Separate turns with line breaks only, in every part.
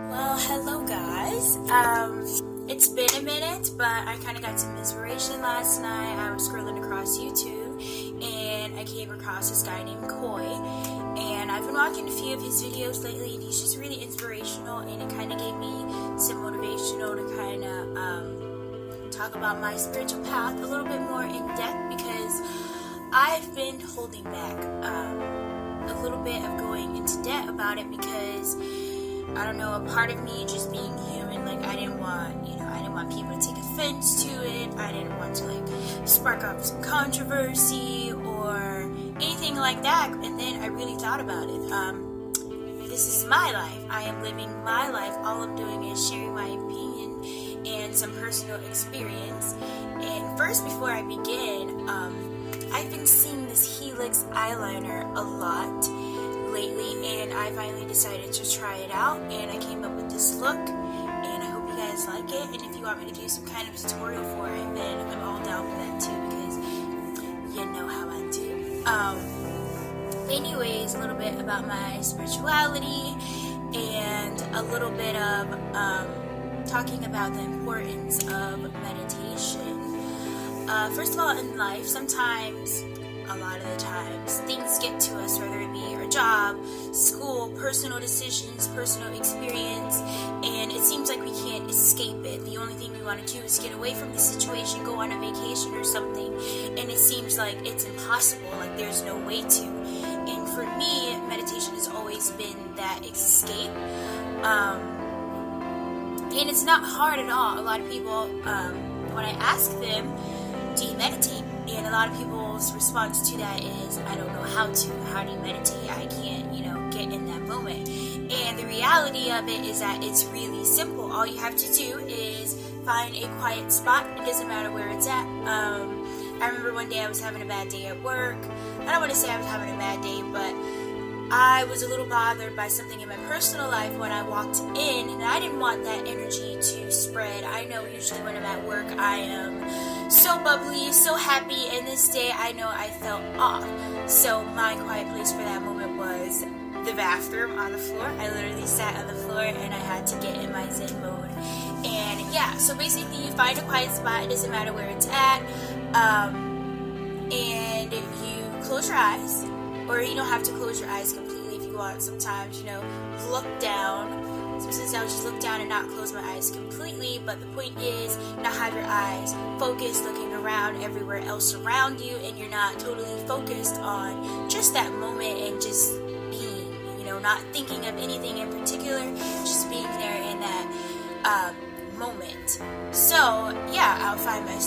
Well, hello guys. It's been a minute, but I kind of got some inspiration last night. I was scrolling across YouTube, and I came across this guy named Koi, and I've been watching a few of his videos lately, and he's just really inspirational, and it kind of gave me some motivational to kind of talk about my spiritual path a little bit more in depth, because I've been holding back a little bit of going into debt about it, because I don't know, a part of me just being human, like I didn't want people to take offense to it. I didn't want to spark up some controversy or anything like that. And then I really thought about it. This is my life. I am living my life. All I'm doing is sharing my opinion and some personal experience. And first, before I begin, I've been seeing this Helix eyeliner a lot lately, and I finally decided to try it out, and I came up with this look, and I hope you guys like it. And if you want me to do some kind of tutorial for it, then I'm all down for that too, because you know how I do. Anyways, a little bit about my spirituality and a little bit of talking about the importance of meditation. First of all, in life, sometimes, a lot of the times, things get to us, whether it be our job, school, personal decisions, personal experience, and it seems like we can't escape it. The only thing we want to do is get away from the situation, go on a vacation or something, and it seems like it's impossible, like there's no way to. And for me, meditation has always been that escape, and it's not hard at all. A lot of people, when I ask them, do you meditate? And a lot of people's response to that is, I don't know how to. How do you meditate? I can't, get in that moment. And the reality of it is that it's really simple. All you have to do is find a quiet spot. It doesn't matter where it's at. I remember one day I was having a bad day at work. I don't want to say I was having a bad day, but I was a little bothered by something in my personal life when I walked in, and I didn't want that energy to spread. I know usually when I'm at work, I am so bubbly, so happy, and this day I know I felt off. So my quiet place for that moment was the bathroom on the floor. I literally sat on the floor, and I had to get in my Zen mode. And yeah, so basically you find a quiet spot, it doesn't matter where it's at, and you close your eyes. Or you don't have to close your eyes completely if you want. Sometimes, look down. Sometimes I would just look down and not close my eyes completely. But the point is, not have your eyes focused, looking around everywhere else around you, and you're not totally focused on just that moment and just being, not thinking of anything in particular, just being there in that moment. So, yeah, I'll find my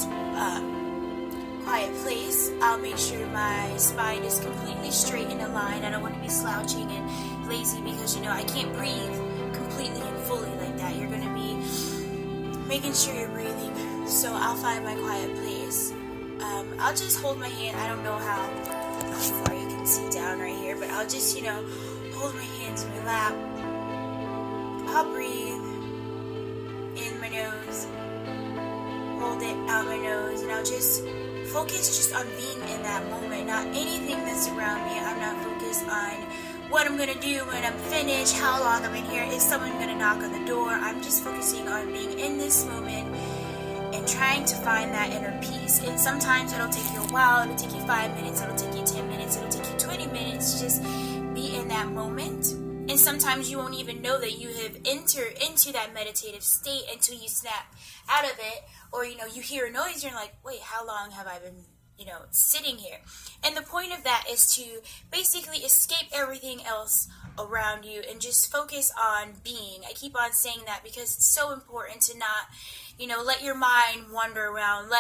quiet place. I'll make sure my spine is completely straight in a line. I don't want to be slouching and lazy, because I can't breathe completely and fully like that. You're going to be making sure you're breathing. So I'll find my quiet place. I'll just hold my hand. I don't know how far you can see down right here, but I'll just hold my hands in my lap. I'll breathe in my nose, hold it out my nose, and I'll just focus just on being in that moment, not anything that's around me. I'm not focused on what I'm going to do when I'm finished, how long I'm in here, is someone going to knock on the door. I'm just focusing on being in this moment and trying to find that inner peace. And sometimes it'll take you a while, it'll take you 5 minutes, it'll take you 10 minutes, it'll take you 20 minutes. Just be in that moment. And sometimes you won't even know that you have entered into that meditative state until you snap out of it, or you hear a noise, you're like, wait, how long have I been sitting here? And the point of that is to basically escape everything else around you and just focus on being. I keep on saying that because it's so important to not let your mind wander around.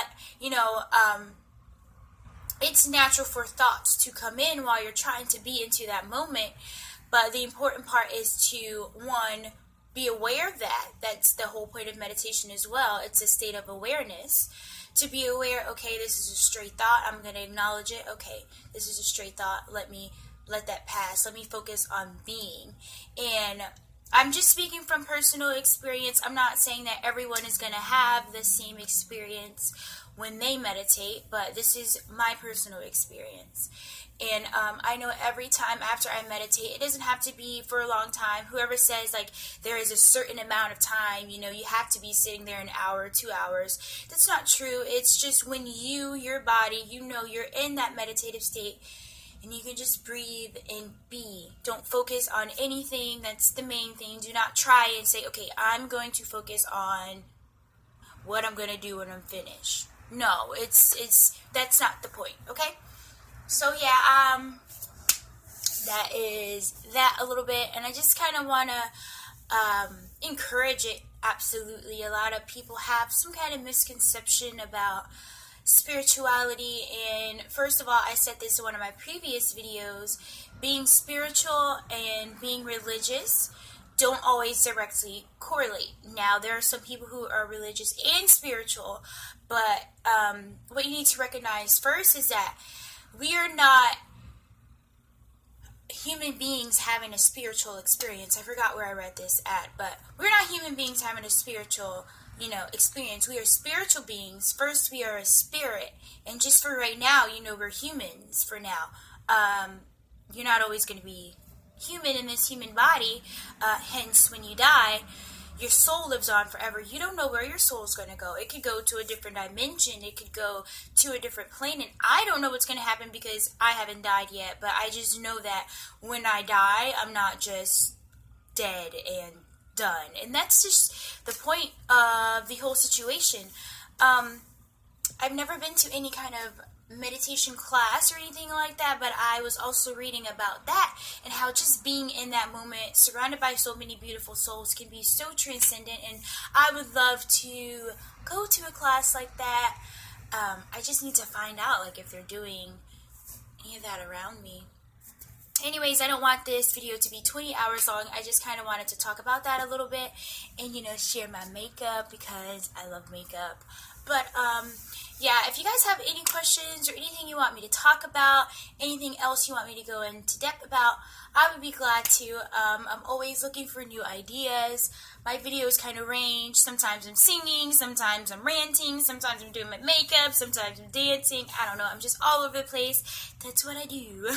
It's natural for thoughts to come in while you're trying to be into that moment. But the important part is to, one, be aware of that. That's the whole point of meditation as well. It's a state of awareness. To be aware, okay, this is a stray thought. I'm going to acknowledge it. Okay, this is a stray thought. Let that pass. Let me focus on being. And I'm just speaking from personal experience. I'm not saying that everyone is going to have the same experience when they meditate, but this is my personal experience. And I know every time after I meditate, it doesn't have to be for a long time. Whoever says like there is a certain amount of time, you have to be sitting there an hour, 2 hours. That's not true. It's just when your body, you're in that meditative state, and you can just breathe and be. Don't focus on anything. That's the main thing. Do not try and say, okay, I'm going to focus on what I'm going to do when I'm finished. No, that's not the point, okay? So yeah, that is that a little bit, and I just kind of want to encourage it. Absolutely, a lot of people have some kind of misconception about spirituality, and first of all, I said this in one of my previous videos, being spiritual and being religious don't always directly correlate. Now, there are some people who are religious and spiritual, but what you need to recognize first is that we are not human beings having a spiritual experience. I forgot where I read this at, but we're not human beings having a spiritual experience. We are spiritual beings. First, we are a spirit, and just for right now, we're humans for now. You're not always going to be human in this human body, hence when you die, your soul lives on forever. You don't know where your soul is going to go. It could go to a different dimension. It could go to a different plane. And I don't know what's going to happen because I haven't died yet. But I just know that when I die, I'm not just dead and done. And that's just the point of the whole situation. I've never been to any kind of meditation class or anything like that, but I was also reading about that and how just being in that moment surrounded by so many beautiful souls can be so transcendent, and I would love to go to a class like that. I just need to find out if they're doing any of that around me. Anyways, I don't want this video to be 20 hours long. I just kind of wanted to talk about that a little bit and share my makeup because I love makeup. But yeah, if you guys have any questions or anything you want me to talk about, anything else you want me to go into depth about, I would be glad to. I'm always looking for new ideas. My videos kind of range. Sometimes I'm singing, sometimes I'm ranting, sometimes I'm doing my makeup, sometimes I'm dancing. I don't know, I'm just all over the place. That's what I do.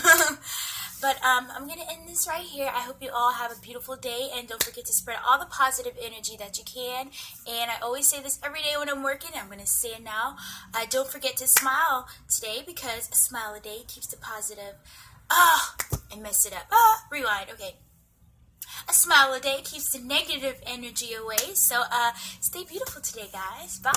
But I'm going to end this right here. I hope you all have a beautiful day, and don't forget to spread all the positive energy that you can. And I always say this every day when I'm working. I'm going to say it now. Don't forget to smile today, because a smile a day keeps the positive. I messed it up. Rewind. Okay. A smile a day keeps the negative energy away. So stay beautiful today, guys. Bye.